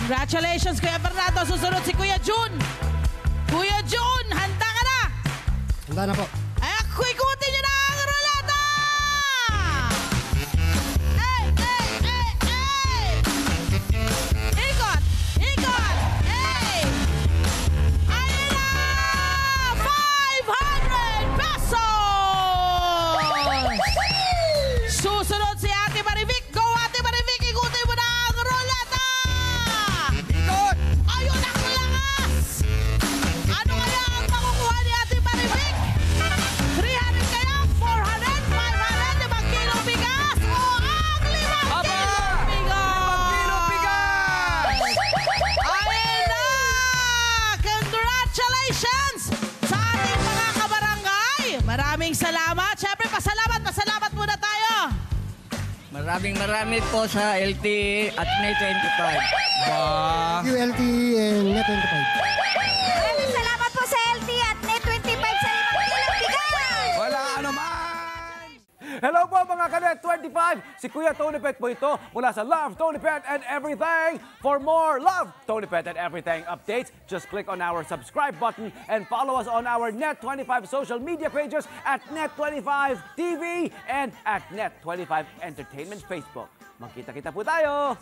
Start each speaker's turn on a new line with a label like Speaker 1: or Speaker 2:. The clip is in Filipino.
Speaker 1: Congratulations, Kuya Fernando. Susunod si Kuya Jun. Kuya Jun, handa ka na?
Speaker 2: Handa na po.
Speaker 1: Ay, ikutin niyo na ang ruleta! Ay! Ikot! Ikot! Ay! Ayun na! 500 pesos! Susunod si Ate Marivic. Go, Ate Marivic! Ikutin mo na ang ruleta!
Speaker 3: Ikot!
Speaker 1: Ayun ang lakas! Ano kaya ang makukuha ni Ate Marivic? 300 kaya? 400? 500? 5 kilong bigas? O ang 5 kilong bigas? Ayun na! Congratulations sa ating mga kabarangay! Maraming salamat. Siyempre, pasalamat muna tayo.
Speaker 3: Maraming po sa LTE at May 25.
Speaker 2: QLT and Net 25.
Speaker 4: Maraming salamat po sa LT at Net 25 sa 5 kilong bigas.
Speaker 3: Wala ano man!
Speaker 5: Hello po mga Kanet 25! Si Kuya Tony Pet po ito mula sa Love, Tony Pet and Everything. For more Love, Tony Pet and Everything updates, just click on our subscribe button and follow us on our Net25 social media pages at Net25 TV and at Net25 Entertainment Facebook. Magkita-kita po tayo!